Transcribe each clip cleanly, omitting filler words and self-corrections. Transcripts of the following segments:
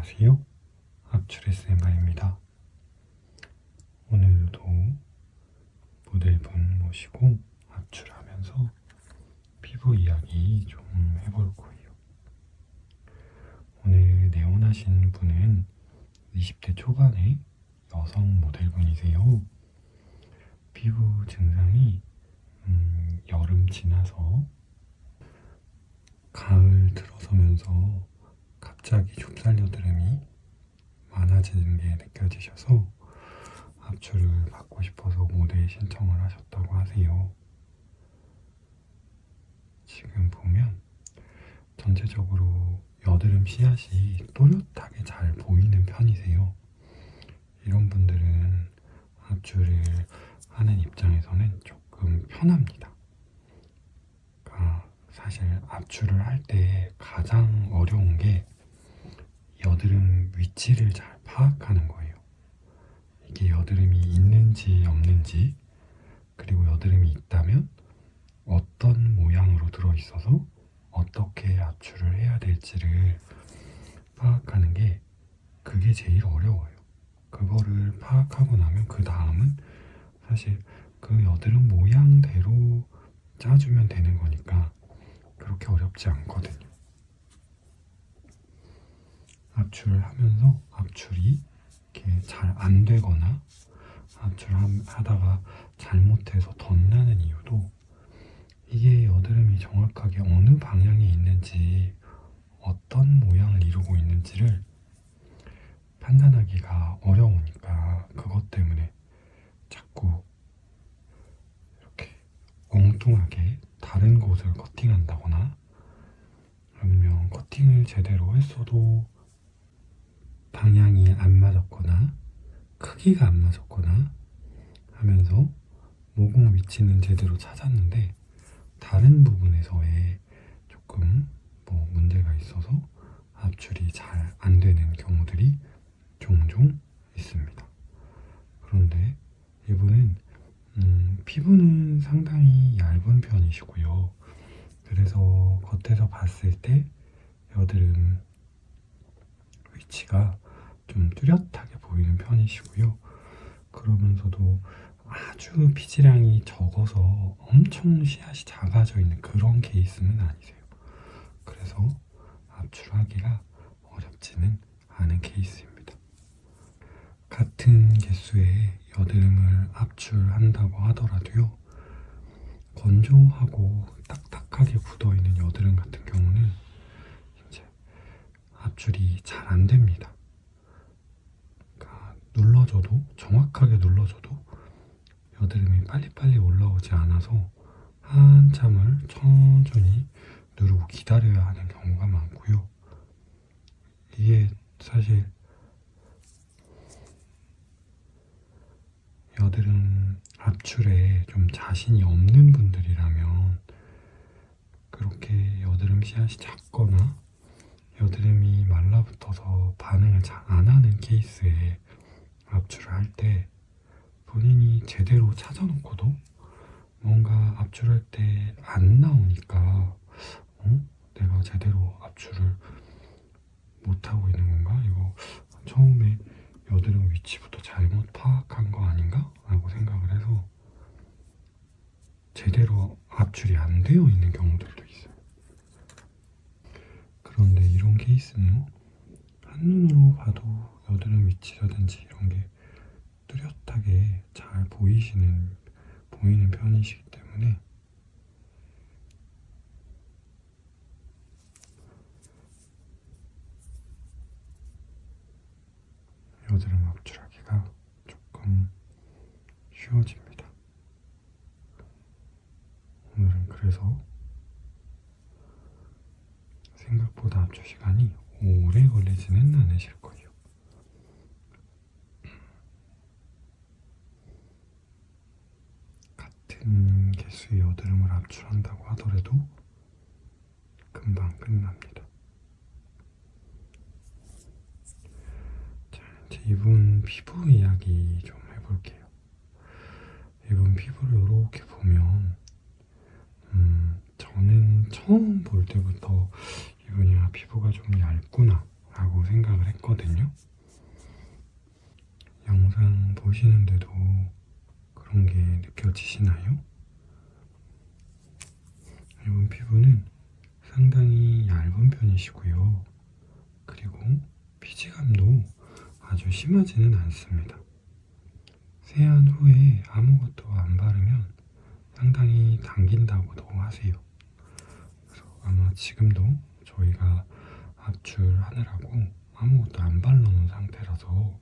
안녕하세요. 압출 SMR입니다. 오늘도 모델분 모시고 압출하면서 피부 이야기 좀 해볼 거예요. 오늘 내원하신 분은 20대 초반의 여성 모델분이세요. 피부 증상이 여름 지나서 가을 들어서면서 갑자기 좁쌀 여드름이 많아지는 게 느껴지셔서 압출을 받고 싶어서 모델 신청을 하셨다고 하세요. 지금 보면 전체적으로 여드름 씨앗이 또렷하게 잘 보이는 편이세요. 이런 분들은 압출을 하는 입장에서는 조금 편합니다. 그러니까 사실 압출을 할 때 가장 어려운 게 여드름 위치를 잘 파악하는 거예요. 이게 여드름이 있는지 없는지, 그리고 여드름이 있다면 어떤 모양으로 들어있어서 어떻게 압출을 해야 될지를 파악하는 게 그게 제일 어려워요. 그거를 파악하고 나면 그 다음은 사실 그 여드름 모양대로 짜주면 되는 거니까 그렇게 어렵지 않거든요. 압출을 하면서 압출이 이렇게 잘 안 되거나 압출하다가 잘못해서 덧나는 이유도 이게 여드름이 정확하게 어느 방향에 있는지 어떤 모양을 이루고 있는지를 판단하기가 어려우니까 그것 때문에 자꾸 이렇게 엉뚱하게 다른 곳을 커팅한다거나 아니면 커팅을 제대로 했어도 방향이 안 맞았거나 크기가 안 맞았거나 하면서 모공 위치는 제대로 찾았는데 다른 부분에서의 조금 문제가 있어서 압출이 잘 안 되는 경우들이 종종 있습니다. 그런데 이분은 피부는 상당히 얇은 편이시고요. 그래서 겉에서 봤을 때 여드름 위치가 좀 뚜렷하게 보이는 편이시고요. 그러면서도 아주 피지량이 적어서 엄청 씨앗이 작아져 있는 그런 케이스는 아니세요. 그래서 압출하기가 어렵지는 않은 케이스입니다. 같은 개수의 여드름을 압출한다고 하더라도요, 건조하고 딱딱하게 굳어있는 여드름 같은 경우는 이제 압출이 잘 안 됩니다. 그러니까 눌러줘도, 정확하게 눌러줘도 여드름이 빨리빨리 올라오지 않아서 한참을 천천히 누르고 기다려야 하는 경우가 많고요. 이게 사실 여드름 압출에 좀 자신이 없는 분들이라면 그렇게 여드름 씨앗이 작거나 여드름이 말라붙어서 반응을 잘 안 하는 케이스에 압출을 할 때 본인이 제대로 찾아놓고도 뭔가 압출할 때 안 나오니까 내가 제대로 압출을 못하고 있는 건가? 이거 처음에 여드름 위치부터 잘못 파악한 거 아닌가? 라고 생각을 해서 제대로 압출이 안 되어 있는 경우들도 있어요. 그런데 이런 케이스는요, 한눈으로 봐도 여드름 위치라든지 이런 게 뚜렷하게 잘 보이는 편이시기 때문에 여드름 압출하기가 조금 쉬워집니다. 오늘은 그래서 생각보다 압출 시간이 오래 걸리지는 않으실 거예요. 같은 개수의 여드름을 압출한다고 하더라도 금방 끝납니다. 자, 이제 이분 피부 이야기 좀 해볼게요. 이분 피부를 이렇게 보면 저는 처음 볼 때부터 이분이 피부가 좀 얇구나 라고 생각을 했거든요. 영상 보시는데도 그런 게 느껴지시나요? 이번 피부는 상당히 얇은 편이시고요. 그리고 피지감도 아주 심하지는 않습니다. 세안 후에 아무것도 안 바르면 상당히 당긴다고도 하세요. 그래서 아마 지금도 저희가 압출하느라고 아무것도 안 발라놓은 상태라서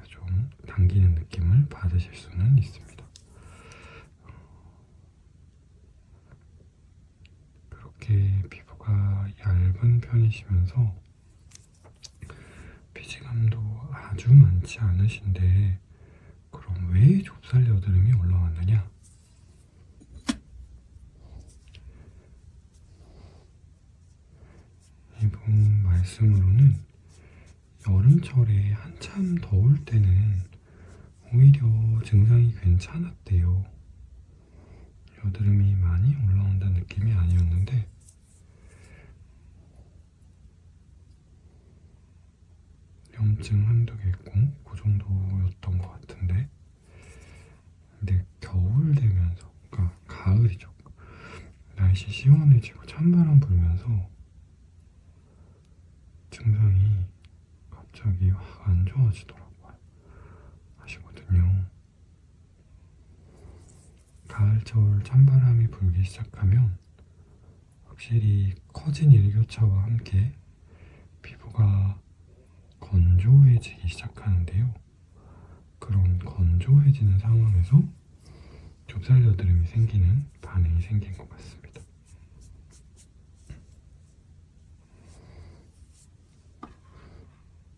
좀 당기는 느낌을 받으실 수는 있습니다. 그렇게 피부가 얇은 편이시면서 피지감도 아주 많지 않으신데 그럼 왜 좁쌀 여드름이 올라왔느냐? 이분 말씀으로는 여름철에 한참 더울 때는 오히려 증상이 괜찮았대요. 여드름이 많이 올라온다는 느낌이 아니었는데 염증 한두 개 있고 그 정도였던 것 같은데 근데 겨울 되면서 그러니까 가을이죠. 날씨 시원해지고 찬바람 불면서 증상이 갑자기 확 안 좋아지더라고요. 하시거든요. 가을철 찬바람이 불기 시작하면 확실히 커진 일교차와 함께 피부가 건조해지기 시작하는데요. 그런 건조해지는 상황에서 좁쌀 여드름이 생기는 반응이 생긴 것 같습니다.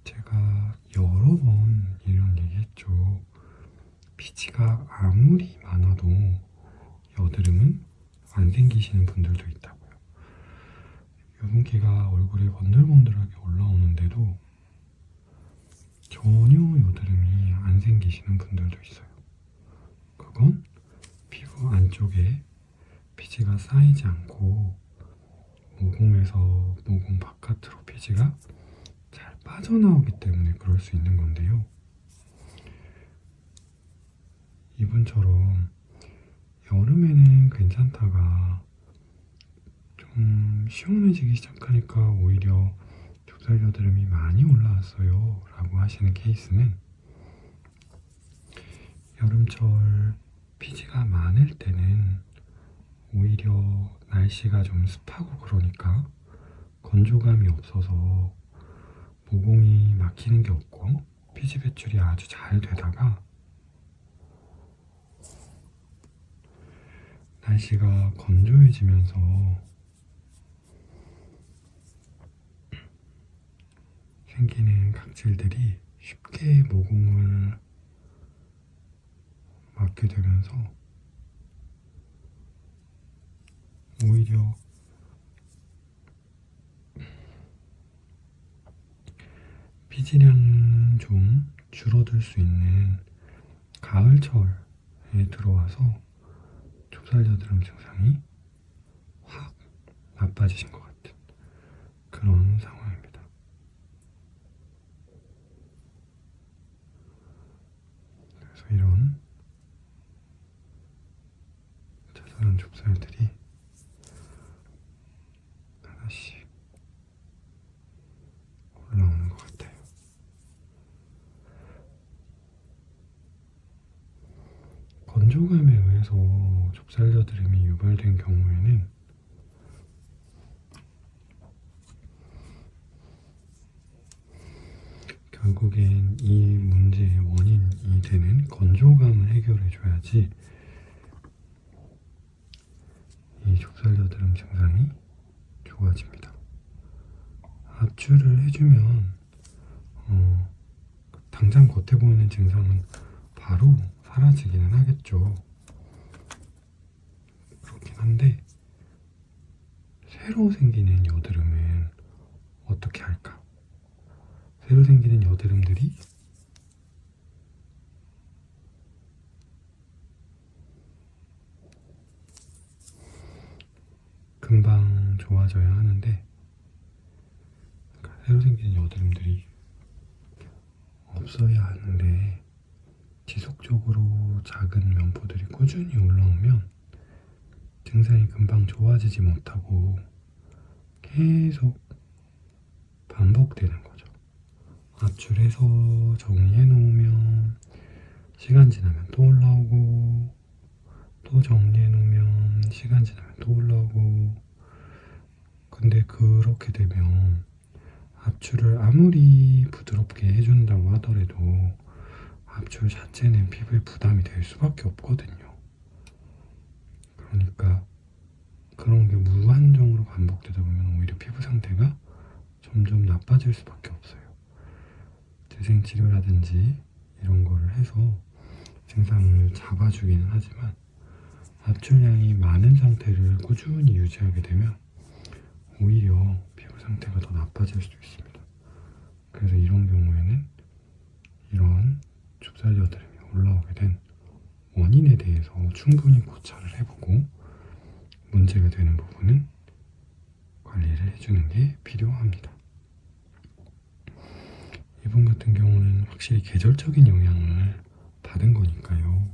제가 여러 번 이런 얘기했죠. 피지가 아무리 많아도 여드름은 안 생기시는 분들도 있다고요. 유분기가 얼굴에 번들번들하게 올라오는데도 전혀 여드름이 안 생기시는 분들도 있어요. 그건 피부 안쪽에 피지가 쌓이지 않고 모공에서 모공 바깥으로 피지가 잘 빠져나오기 때문에 그럴 수 있는 건데요. 이분처럼 여름에는 괜찮다가 좀 시원해지기 시작하니까 오히려 좁쌀 여드름이 많이 올라왔어요 라고 하시는 케이스는 여름철 피지가 많을 때는 오히려 날씨가 좀 습하고 그러니까 건조감이 없어서 모공이 막히는 게 없고 피지 배출이 아주 잘 되다가 날씨가 건조해지면서 생기는 각질들이 쉽게 모공을 막게 되면서 오히려 피지량은 좀 줄어들 수 있는 가을철에 들어와서 좁쌀 여드름 증상이 확 나빠지신 것 같은 그런 상황입니다. 그래서 이런 자잘한 좁쌀들이 하나씩 올라오는 것 같아요. 건조감에 의해서 좁쌀 여드름이 유발된 경우에는 결국엔 이 문제의 원인이 되는 건조감을 해결해 줘야지 이 좁쌀 여드름 증상이 좋아집니다. 압출을 해주면 당장 겉에 보이는 증상은 바로 사라지기는 하겠죠. 그렇긴 한데 새로 생기는 여드름은 어떻게 할까? 새로 생기는 여드름들이 금방 좋아져야 하는데 새로 생기는 여드름들이 없어야 하는데 지속적으로 작은 면포들이 꾸준히 올라오면 증상이 금방 좋아지지 못하고 계속 반복되는 거죠. 압출해서 정리해 놓으면 시간 지나면 또 올라오고, 또 정리해 놓으면 시간 지나면 또 올라오고. 근데 그렇게 되면 압출을 아무리 부드럽게 해준다고 하더라도 압출 자체는 피부에 부담이 될 수밖에 없거든요. 그러니까 그런 게 무한정으로 반복되다 보면 오히려 피부 상태가 점점 나빠질 수밖에 없어요. 재생치료라든지 이런 거를 해서 증상을 잡아주기는 하지만 압출량이 많은 상태를 꾸준히 유지하게 되면 오히려 피부 상태가 더 나빠질 수도 있습니다. 그래서 이런 경우에는 이런 좁쌀 여드름이 올라오게 된 원인에 대해서 충분히 고찰을 해보고 문제가 되는 부분은 관리를 해주는 게 필요합니다. 이분 같은 경우는 확실히 계절적인 영향을 받은 거니까요.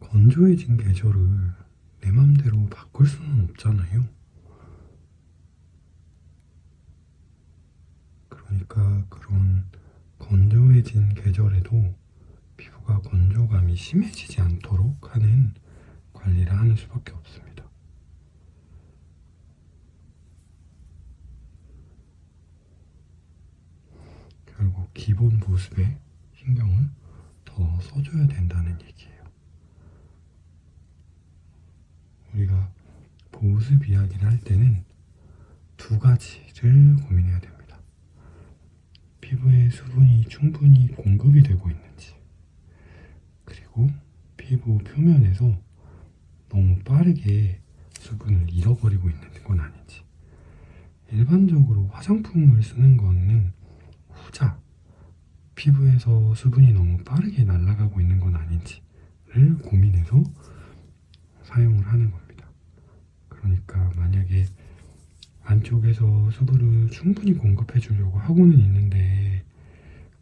건조해진 계절을 내 맘대로 바꿀 수는 없잖아요. 그러니까 그런 건조해진 계절에도 피부가 건조감이 심해지지 않도록 하는 관리를 하는 수밖에 없습니다. 결국 기본 보습에 신경을 더 써줘야 된다는 얘기예요. 우리가 보습 이야기를 할 때는 두 가지를 고민해야 됩니다. 피부에 수분이 충분히 공급이 되고 있는지, 그리고 피부 표면에서 너무 빠르게 수분을 잃어버리고 있는 건 아닌지. 일반적으로 화장품을 쓰는 거는 후자, 피부에서 수분이 너무 빠르게 날아가고 있는 건 아닌지를 고민해서 사용을 하는 겁니다. 그러니까 만약에 안쪽에서 수분을 충분히 공급해 주려고 하고는 있는데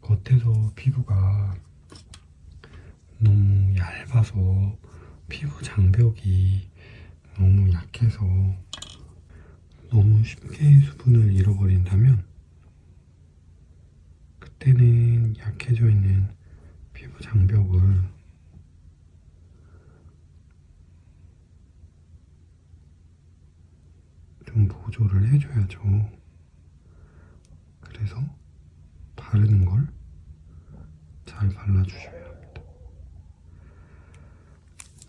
겉에서 피부가 너무 얇아서 피부 장벽이 너무 약해서 너무 쉽게 수분을 잃어버린다면 그때는 약해져 있는 피부 장벽을 좀 보조를 해줘야죠. 그래서 바르는 걸 잘 발라주셔야 합니다.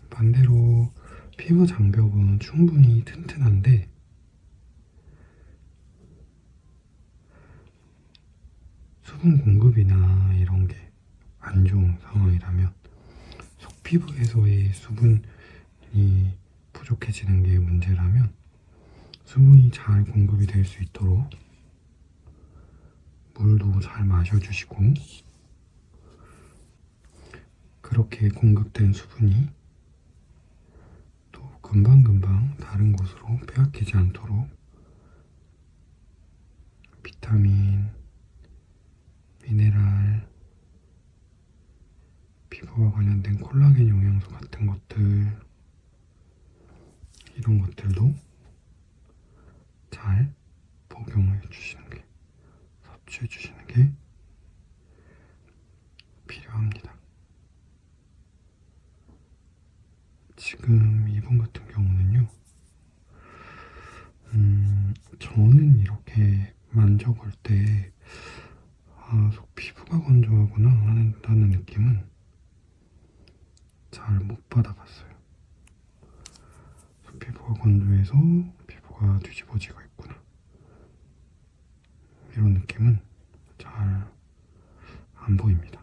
반대로 피부 장벽은 충분히 튼튼한데 수분 공급이나 이런 게 안 좋은 상황이라면 속피부에서의 수분이 부족해지는 게 문제라면 수분이 잘 공급이 될 수 있도록 물도 잘 마셔주시고 그렇게 공급된 수분이 또 금방금방 다른 곳으로 빼앗기지 않도록 비타민, 미네랄, 피부와 관련된 콜라겐 영양소 같은 것들 이런 것들도 잘 복용해 주시는 게 섭취해 주시는 게 필요합니다. 지금 이분 같은 경우는요 저는 이렇게 만져볼 때 속 피부가 건조하구나 하는 느낌은 잘 못 받아봤어요. 속 피부가 건조해서 피부가 뒤집어지고 있구나 이런 느낌은 잘 안 보입니다.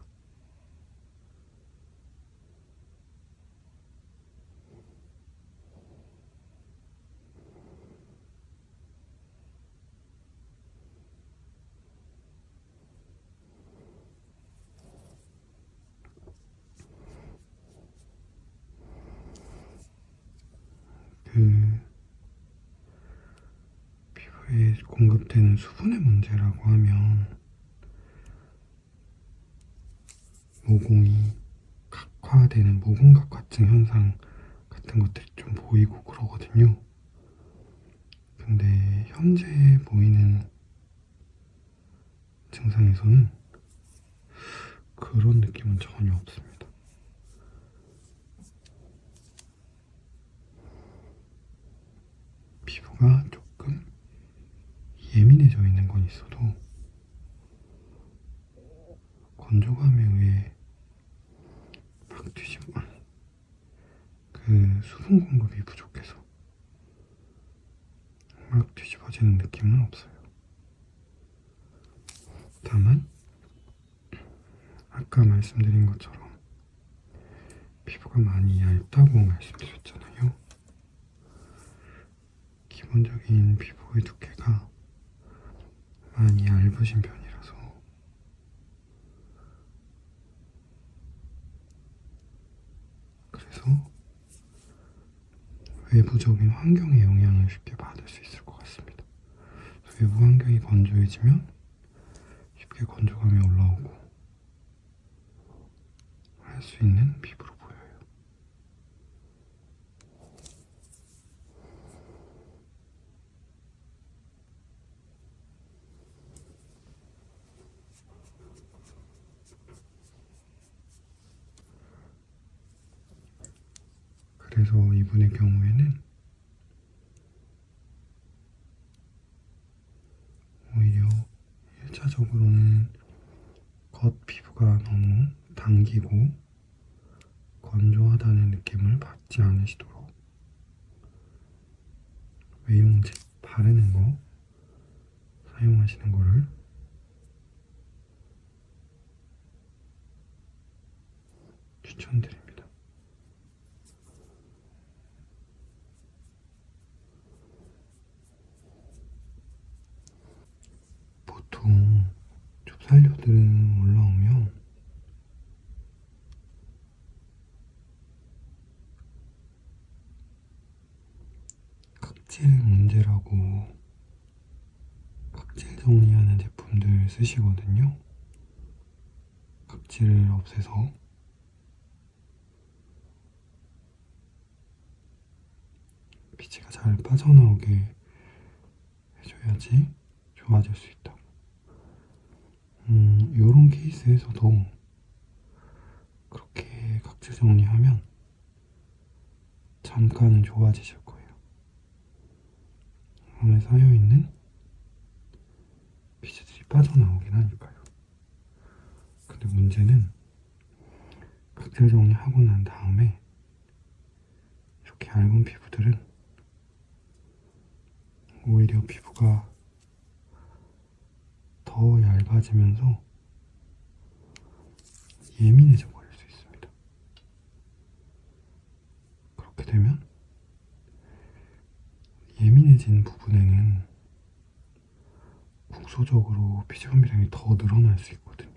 공급되는 수분의 문제라고 하면 모공이 각화되는 모공각화증 현상 같은 것들이 좀 보이고 그러거든요. 근데 현재 보이는 증상에서는 그런 느낌은 전혀 없습니다. 피부가 조금 예민해져 있는 건 있어도 건조감에 의해 막 뒤집어 그 수분 공급이 부족해서 막 뒤집어지는 느낌은 없어요. 다만 아까 말씀드린 것처럼 피부가 많이 얇다고 말씀드렸잖아요. 기본적인 피부의 두께가 많이 얇으신 편이라서 그래서 외부적인 환경의 영향을 쉽게 받을 수 있을 것 같습니다. 외부 환경이 건조해지면 쉽게 건조감이 올라오고 할 수 있는 피부로 보여요. 그래서 이분의 경우에는 오히려 1차적으로는 겉 피부가 너무 당기고 건조하다는 느낌을 받지 않으시도록 외용제 바르는 거 사용하시는 거를 추천드립니다. 보통 좁쌀류들은 올라오면 각질 문제라고 각질 정리하는 제품들 쓰시거든요. 각질을 없애서 피지가 잘 빠져나오게 해줘야지 좋아질 수 있다고. 요런 케이스에서도 그렇게 각질 정리하면 잠깐은 좋아지실 거예요. 안에 쌓여있는 피지들이 빠져나오긴 하니까요. 근데 문제는 각질 정리하고 난 다음에 이렇게 얇은 피부들은 오히려 피부가 더 얇아지면서 예민해져 버릴 수 있습니다. 그렇게 되면 예민해진 부분에는 국소적으로 피지 분비량이 더 늘어날 수 있거든요.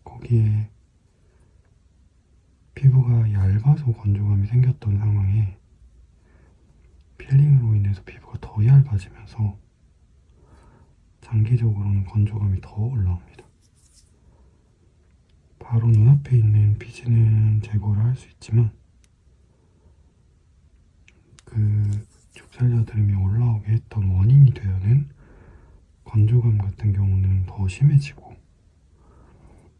거기에 피부가 얇아서 건조감이 생겼던 상황에 필링으로 인해서 피부가 더 얇아지면서 장기적으로는 건조감이 더 올라옵니다. 바로 눈앞에 있는 피지는 제거를 할 수 있지만 그 좁쌀여드름이 올라오게 했던 원인이 되는 건조감 같은 경우는 더 심해지고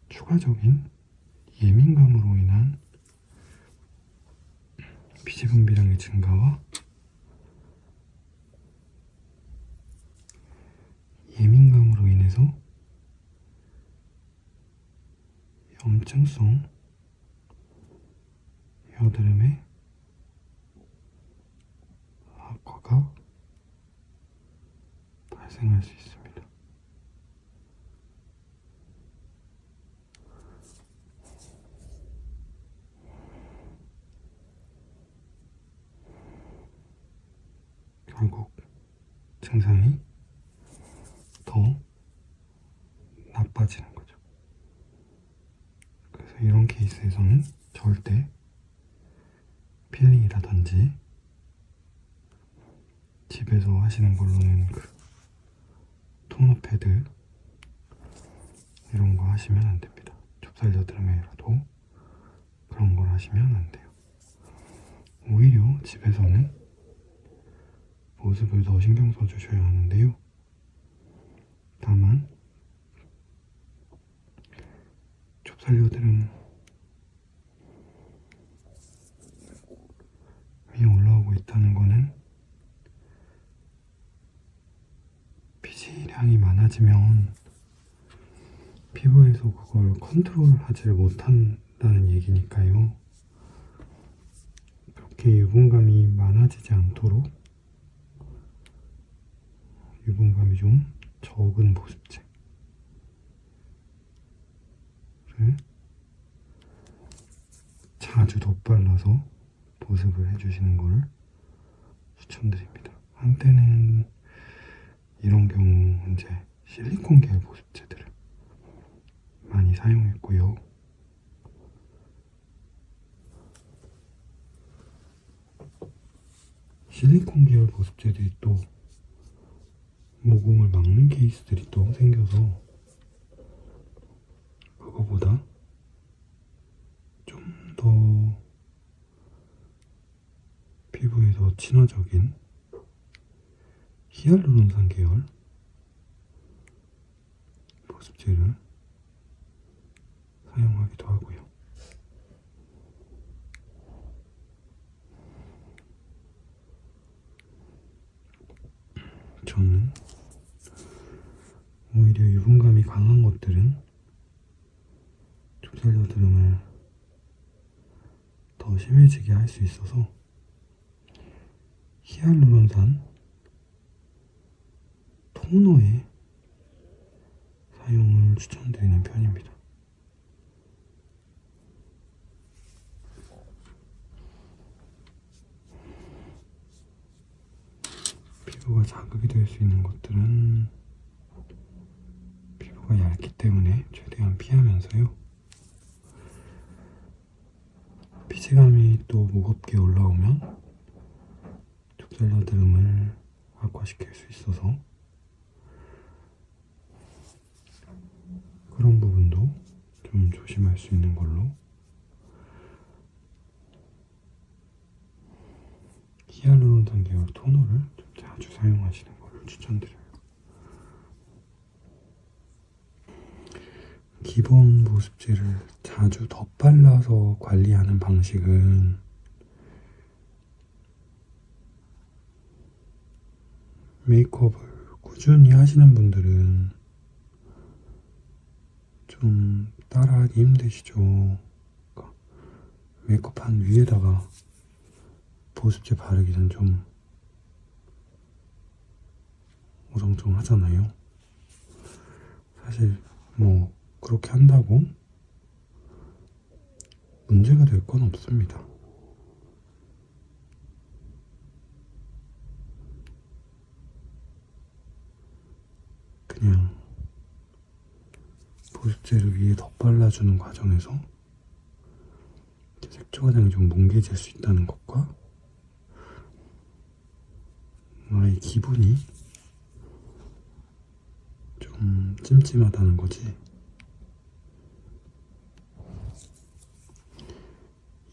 추가적인 예민감으로 인한 피지 분비량의 증가와 예민감으로 인해서 염증성 여드름의 악화가 발생할 수 있습니다. 결국 증상이 더 나빠지는 거죠. 그래서 이런 케이스에서는 절대 필링이라든지 집에서 하시는 걸로는 그 토너 패드 이런 거 하시면 안 됩니다. 좁쌀 여드름에라도 그런 걸 하시면 안 돼요. 오히려 집에서는 보습을 더 신경 써주셔야 하는데요. 다만 좁쌀 여드름이 올라오고 있다는 거는 피지량이 많아지면 피부에서 그걸 컨트롤하지 못한다는 얘기니까요. 그렇게 유분감이 많아지지 않도록 유분감이 좀 적은 보습제를 자주 덧발라서 보습을 해주시는 걸 추천드립니다. 한때는 이런 경우 이제 실리콘 계열 보습제들을 많이 사용했고요. 실리콘 계열 보습제들이 또 모공을 막는 케이스들이 또 생겨서 그거보다 좀 더 피부에 더 친화적인 히알루론산 계열 보습제를 사용하기도 하고요. 저는 오히려 유분감이 강한 것들은 좁쌀 여드름을 더 심해지게 할 수 있어서 히알루론산 토너의 사용을 추천드리는 편입니다. 피부가 자극이 될 수 있는 것들은 피부가 얇기 때문에 최대한 피하면서요. 피지감이 또 무겁게 올라오면 좁쌀 여드름을 악화시킬 수 있어서 그런 부분도 좀 조심할 수 있는 걸로 히알루론산 계열 토너를 좀 자주 사용하시는 걸 추천드려요. 기본 보습제를 자주 덧발라서 관리하는 방식은 메이크업을 꾸준히 하시는 분들은 좀 따라하기 힘드시죠. 그러니까 메이크업한 위에다가 보습제 바르기는 좀 어정쩡 하잖아요. 사실 뭐 그렇게 한다고 문제가 될 건 없습니다. 그냥 보습제를 위에 덧발라주는 과정에서 색조 화장이 좀 뭉개질 수 있다는 것과 나의 기분이 좀 찜찜하다는 거지.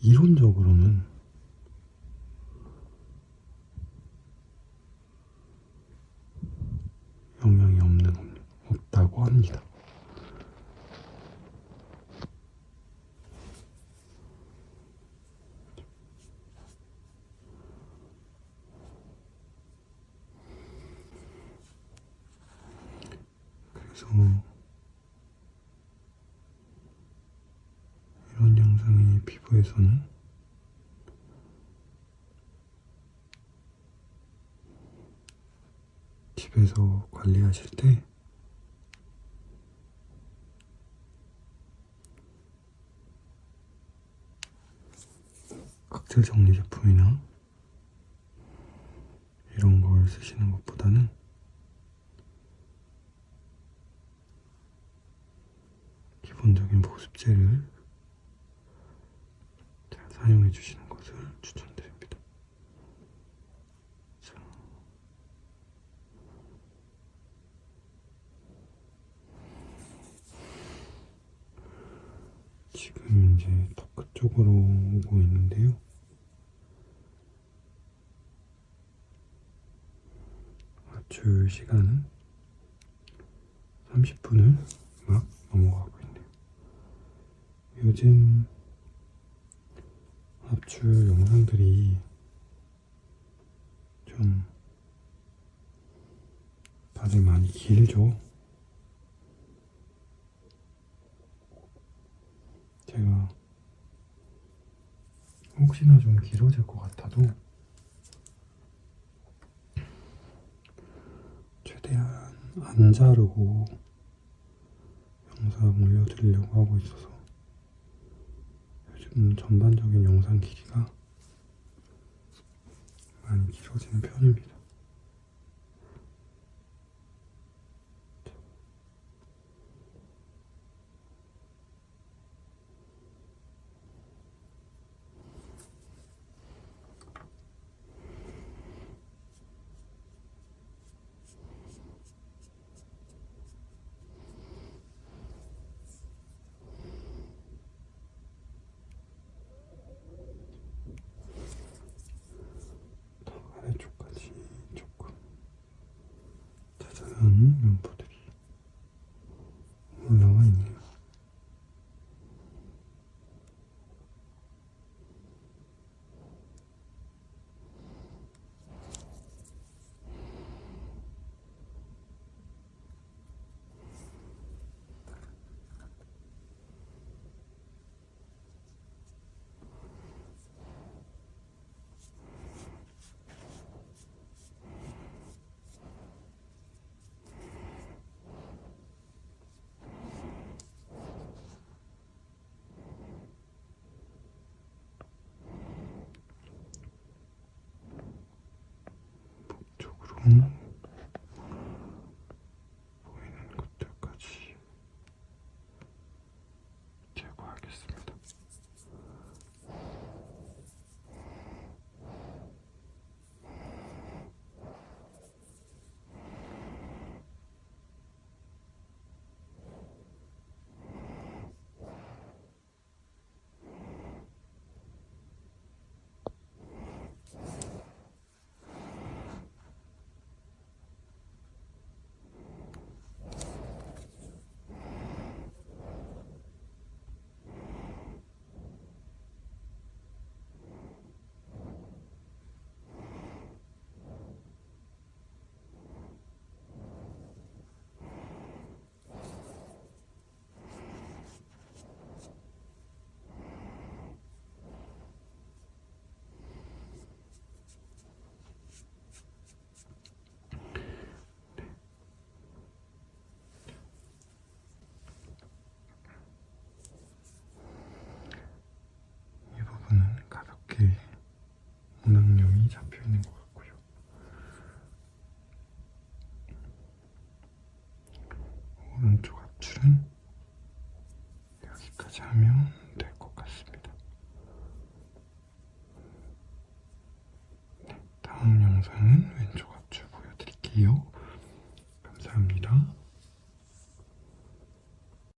이론적으로는 영향이 없다고 합니다. 그래서 이런 양상의 피부에서는 집에서 관리하실 때 각질 정리 제품이나 이런 걸 쓰시는 것보다는 기본적인 보습제를 잘 사용해 주시는 것을 추천드립니다. 자, 지금 이제 더 끝쪽으로 오고 있는데요. 맞출 시간은 30분을 막 넘어가고 있네요. 요즘 합출 영상들이 좀 다들 많이 길죠. 제가 혹시나 좀 길어질 것 같아도 최대한 안 자르고 영상 올려드리려고 하고 있어서 요즘 전반적인 영상 길이가 많이 길어지는 편입니다. 아래쪽까지 조금 자잘한 면포들이 올라와 있네요. 쪽으로 보이는 것들까지 제거하겠습니다. 이 부분은 가볍게 문항염이 잡혀 있는 것 같고요. 오른쪽 앞줄은 여기까지 하면 될 것 같습니다. 다음 영상은 왼쪽 앞줄 보여드릴게요. 감사합니다.